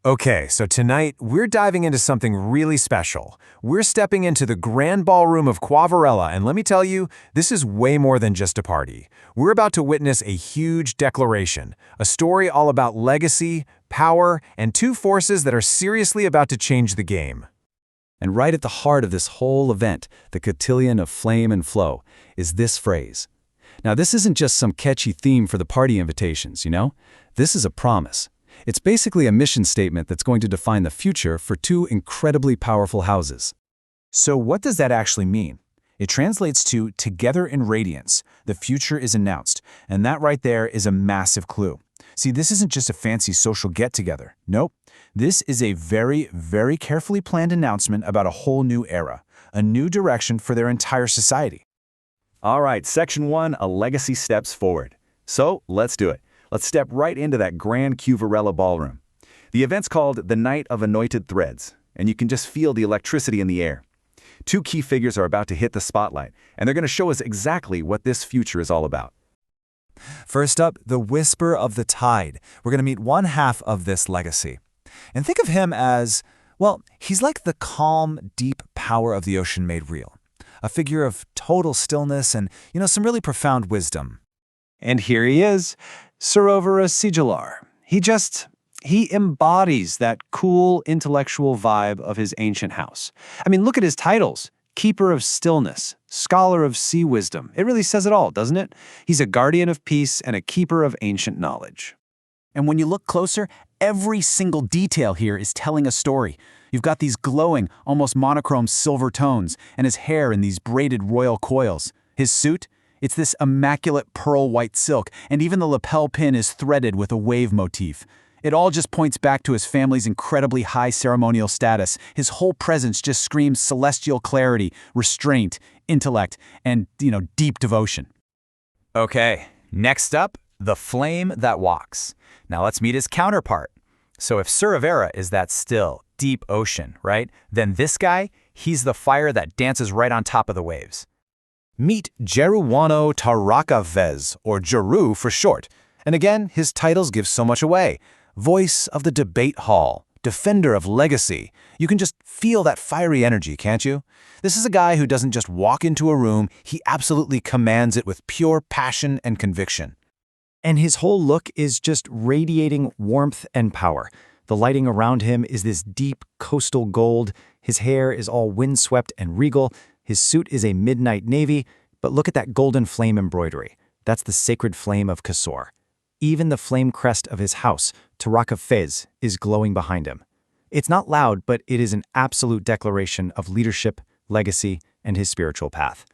Okay, so tonight we're diving into something really special. We're stepping into the grand ballroom of Qhavvarella, and let me tell you, this is way more than just a party. We're about to witness a huge declaration, a story all about legacy, power, and two forces that are seriously about to change the game. And right at the heart of this whole event, the cotillion of flame and flow, is this phrase. Now, this isn't just some catchy theme for the party invitations, This is a promise. It's basically a mission statement that's going to define the future for two incredibly powerful houses. So what does that actually mean? It translates to together in radiance, the future is announced, and that right there is a massive clue. See, this isn't just a fancy social get-together. Nope. This is a very, very carefully planned announcement about a whole new era, a new direction for their entire society. All right, Section 1, a legacy steps forward. So let's do it. Let's step right into that grand Qhavvarella ballroom. The event's called the Night of Anointed Threads, and you can just feel the electricity in the air. Two key figures are about to hit the spotlight, and they're going to show us exactly what this future is all about. First up, the Whisper of the Tide. We're going to meet one half of this legacy. And think of him as, well, he's like the calm, deep power of the ocean made real. A figure of total stillness and, some really profound wisdom. And here he is, Sarovara Sigilar. He embodies that cool, intellectual vibe of his ancient house. I mean, look at his titles. Keeper of Stillness, Scholar of Sea Wisdom. It really says it all, doesn't it? He's a guardian of peace and a keeper of ancient knowledge. And when you look closer, every single detail here is telling a story. You've got these glowing, almost monochrome silver tones, and his hair in these braided royal coils. His suit? It's this immaculate pearl white silk, and even the lapel pin is threaded with a wave motif. It all just points back to his family's incredibly high ceremonial status. His whole presence just screams celestial clarity, restraint, intellect, and, deep devotion. Okay, next up, the flame that walks. Now let's meet his counterpart. So if Sarovara is that still, deep ocean, right? Then this guy, he's the fire that dances right on top of the waves. Meet Jeruwano Tarakavez, or Jeru for short. And again, his titles give so much away. Voice of the debate hall, defender of legacy. You can just feel that fiery energy, can't you? This is a guy who doesn't just walk into a room, he absolutely commands it with pure passion and conviction. And his whole look is just radiating warmth and power. The lighting around him is this deep coastal gold. His hair is all windswept and regal. His suit is a midnight navy, but look at that golden flame embroidery. That's the sacred flame of Kasor. Even the flame crest of his house, Taraka Fez, is glowing behind him. It's not loud, but it is an absolute declaration of leadership, legacy, and his spiritual path.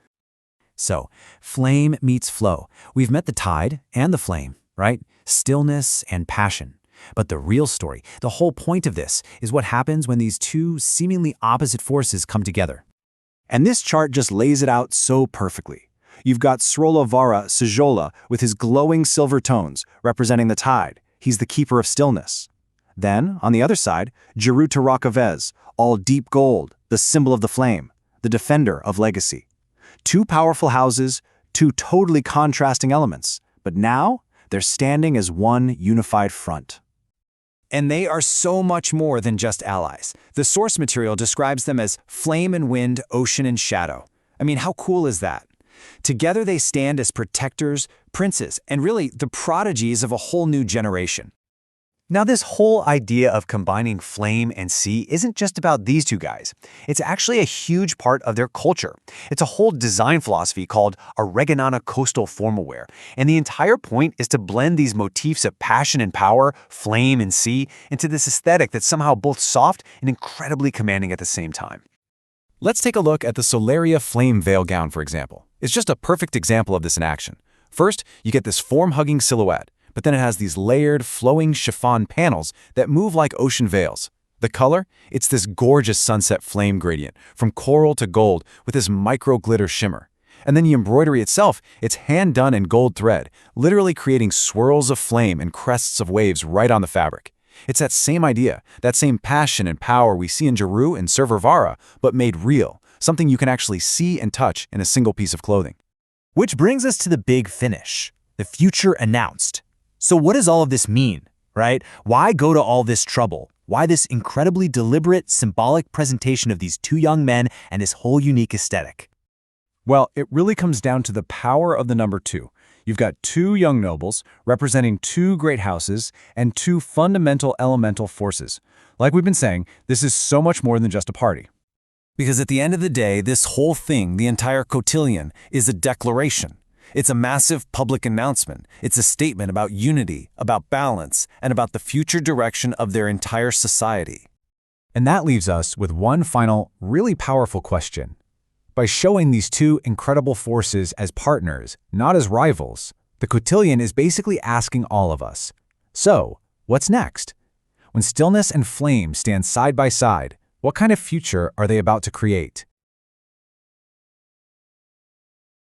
So, flame meets flow. We've met the tide and the flame, right? Stillness and passion. But the real story, the whole point of this, is what happens when these two seemingly opposite forces come together. And this chart just lays it out so perfectly. You've got Sarovara Sigilar with his glowing silver tones, representing the tide. He's the keeper of stillness. Then, on the other side, Jeru Tarakavez, all deep gold, the symbol of the flame, the defender of legacy. Two powerful houses, two totally contrasting elements, but now they're standing as one unified front. And they are so much more than just allies. The source material describes them as flame and wind, ocean and shadow. I mean, how cool is that? Together they stand as protectors, princes, and really the prodigies of a whole new generation. Now, this whole idea of combining flame and sea isn't just about these two guys. It's actually a huge part of their culture. It's a whole design philosophy called Oregonana coastal formalware, and the entire point is to blend these motifs of passion and power, flame and sea, into this aesthetic that's somehow both soft and incredibly commanding at the same time. Let's take a look at the Solaria flame veil gown, for example. It's just a perfect example of this in action. First, you get this form-hugging silhouette, but then it has these layered, flowing chiffon panels that move like ocean veils. The color? It's this gorgeous sunset flame gradient, from coral to gold, with this micro-glitter shimmer. And then the embroidery itself, it's hand-done in gold thread, literally creating swirls of flame and crests of waves right on the fabric. It's that same idea, that same passion and power we see in Jeru and Sarovara, but made real, something you can actually see and touch in a single piece of clothing. Which brings us to the big finish, the future announced. So what does all of this mean, right? Why go to all this trouble? Why this incredibly deliberate, symbolic presentation of these two young men and this whole unique aesthetic? Well, it really comes down to the power of the number 2. You've got two young nobles representing two great houses and two fundamental elemental forces. Like we've been saying, this is so much more than just a party. Because at the end of the day, this whole thing, the entire Cotillion, is a declaration. It's a massive public announcement. It's a statement about unity, about balance, and about the future direction of their entire society. And that leaves us with one final, really powerful question. By showing these two incredible forces as partners, not as rivals, the Cotillion is basically asking all of us, so, what's next? When stillness and flame stand side by side, what kind of future are they about to create?